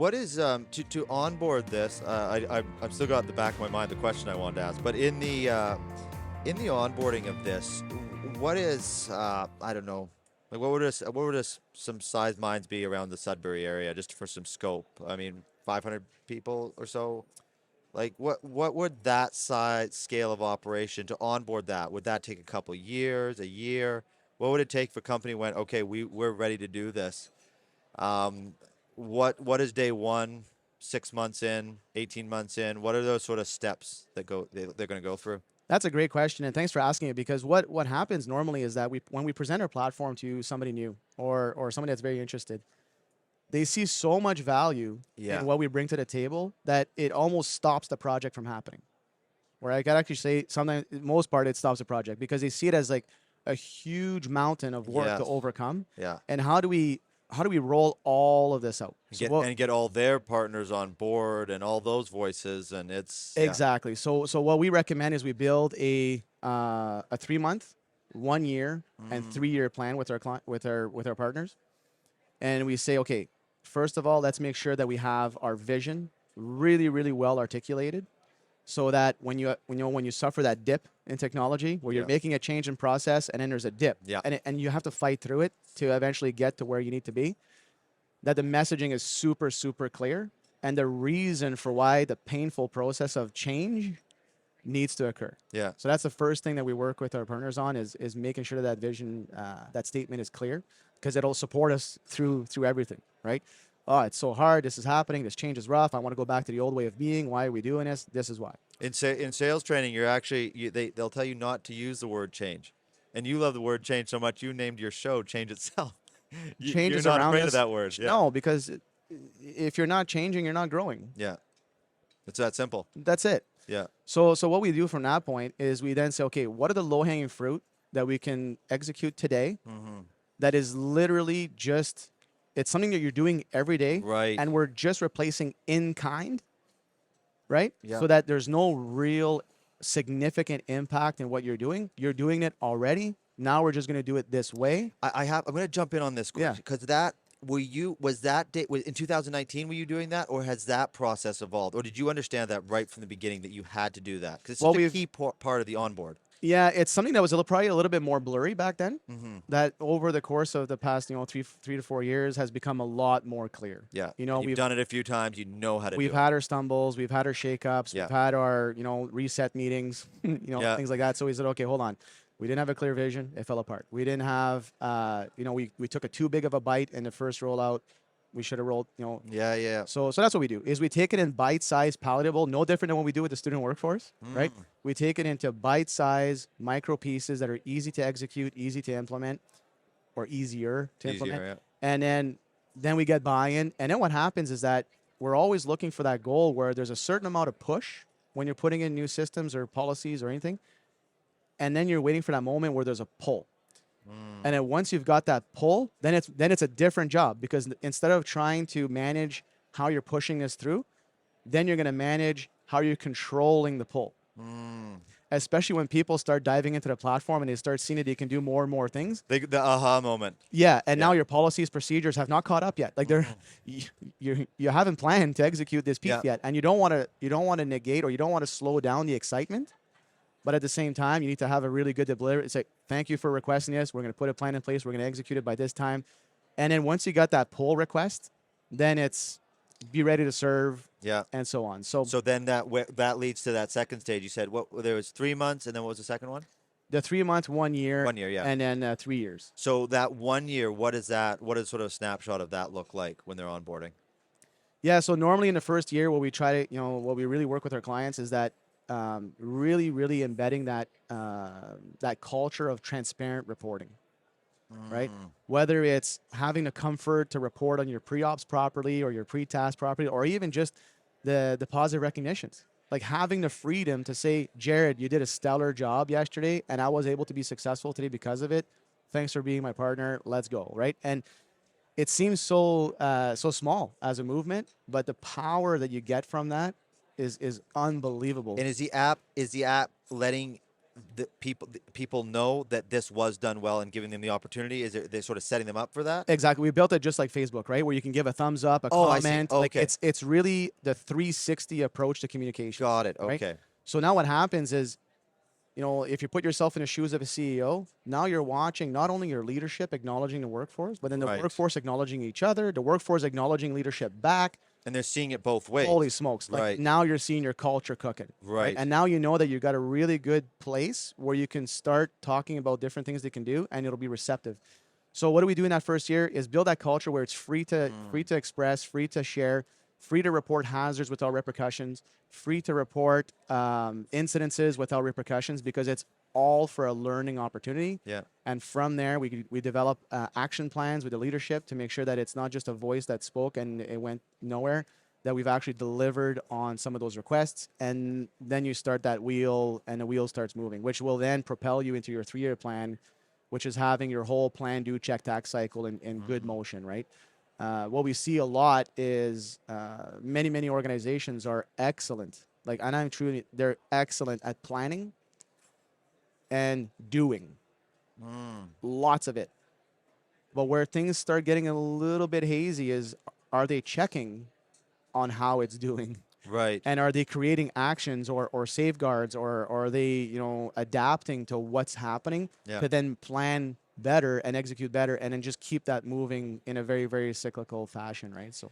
What is to onboard this? I've still got in the back of my mind the question I wanted to ask, but in the onboarding of this, what is I don't know, like some size minds be around the Sudbury area just for some scope? I mean, 500 people or so. Like what would that size scale of operation to onboard that? Would that take a couple years, a year? What would it take if a company went, okay, we're ready to do this? Um, what is day one, 6 months in, 18 months in? What are those sort of steps that they're going to go through? That's a great question, and thanks for asking it. Because what happens normally is that when we present our platform to somebody new or somebody that's very interested, they see so much value Yeah. in what we bring to the table that it almost stops the project from happening. Where I could actually say sometimes, most part, it stops the project because they see it as like a huge mountain of work to Yes. overcome. Yeah. And how do we roll all of this out? So Get all their partners on board and all those voices, and it's yeah. exactly. So what we recommend is we build a 3 month, 1 year, and 3 year plan with our client with our partners, and we say, okay, first of all, let's make sure that we have our vision really really well articulated, so that when you suffer that dip in technology where you're Yeah. making a change in process and then there's a dip, Yeah. and you have to fight through it to eventually get to where you need to be, that the messaging is super, super clear. And the reason for why the painful process of change needs to occur. Yeah. So that's the first thing that we work with our partners on is making sure that vision, that statement is clear, because it'll support us through everything, right? Oh, it's so hard. This is happening. This change is rough. I want to go back to the old way of being. Why are we doing this? This is why. In sales training, you're actually they'll tell you not to use the word change, and you love the word change so much you named your show Change Itself. Change You're is not around afraid of us. that word. Yeah. No, because if you're not changing, you're not growing. Yeah. It's that simple. That's it. Yeah. So what we do from that point is we then say, okay, what are the low-hanging fruit that we can execute today that is literally just, it's something that you're doing every day, Right. and we're just replacing in kind, right? Yeah. So that there's no real significant impact in what you're doing. You're doing it already. Now we're just going to do it this way. I'm going to jump in on this Yeah. question because was that day in 2019? Were you doing that, or has that process evolved, or did you understand that right from the beginning that you had to do that? Because it's Well, such a key part of the onboard. Yeah, it's something that was probably a little bit more blurry back then. That over the course of the past, 3 to 4 years has become a lot more clear. Yeah. You know, You've done it a few times. You know how to do we've it. had our stumbles, we've had our shakeups, Yeah. we've had our, reset meetings, Yeah. things like that. So we said, okay, hold on. We didn't have a clear vision. It fell apart. We didn't have, we took a too big of a bite in the first rollout. We should have rolled, Yeah. Yeah. So that's what we do is we take it in bite-sized, palatable, no different than what we do with the student workforce, right? We take it into bite-sized micro pieces that are easy to execute, easy to implement, or easier to implement. Yeah. And then we get buy-in. And then what happens is that we're always looking for that goal where there's a certain amount of push when you're putting in new systems or policies or anything. And then you're waiting for that moment where there's a pull. And then once you've got that pull, then it's a different job, because instead of trying to manage how you're pushing this through, then you're going to manage how you're controlling the pull. Especially when people start diving into the platform and they start seeing that they can do more and more things. The aha moment. Yeah, and now your policies, procedures have not caught up yet. Like you haven't planned to execute this piece yet, and you don't want to negate, or you don't want to slow down the excitement. But at the same time, you need to have a really good delivery. It's like, thank you for requesting this. We're going to put a plan in place. We're going to execute it by this time. And then once you got that pull request, then it's be ready to serve. Yeah. And so on. So then that leads to that second stage. You said there was 3 months, and then what was the second one? the 3 month, 1 year. 1 year, yeah. And then 3 years. So that 1 year, what does sort of a snapshot of that look like when they're onboarding? Yeah. So normally in the first year, what we try to, what we really work with our clients is that really, really embedding that culture of transparent reporting, right? Whether it's having the comfort to report on your pre-ops properly or your pre-task properly, or even just the positive recognitions, like having the freedom to say, Jerrod, you did a stellar job yesterday, and I was able to be successful today because of it. Thanks for being my partner. Let's go, right? And it seems so small as a movement, but the power that you get from that is unbelievable. And is the app letting the people know that this was done well and giving them the opportunity? Is it they're sort of setting them up for that? Exactly. We built it just like Facebook, right? Where you can give a thumbs up, a Oh, I see. comment. Like Okay. it's really the 360 approach to communication. Got it. Right? Okay. So now what happens is, you know, if you put yourself in the shoes of a CEO, now you're watching not only your leadership acknowledging the workforce, but then the Right. workforce acknowledging each other, the workforce acknowledging leadership back. And they're seeing it both ways. Holy smokes. Like Right. now you're seeing your culture cooking. Right. And now you know that you've got a really good place where you can start talking about different things they can do and it'll be receptive. So what do we do in that first year is build that culture where it's free to express, free to share, free to report hazards without repercussions, free to report incidences without repercussions, because it's all for a learning opportunity. Yeah. And from there, we develop action plans with the leadership to make sure that it's not just a voice that spoke and it went nowhere, that we've actually delivered on some of those requests. And then you start that wheel and the wheel starts moving, which will then propel you into your 3-year plan, which is having your whole plan, do, check, tax cycle in good motion, right? What we see a lot is many organizations are excellent. Like, and I'm truly, they're excellent at planning and doing. Lots of it. But where things start getting a little bit hazy is, are they checking on how it's doing? Right. And are they creating actions or safeguards, or are they, you know, adapting to what's happening Yeah. to then plan better and execute better and then just keep that moving in a very, very cyclical fashion, right? So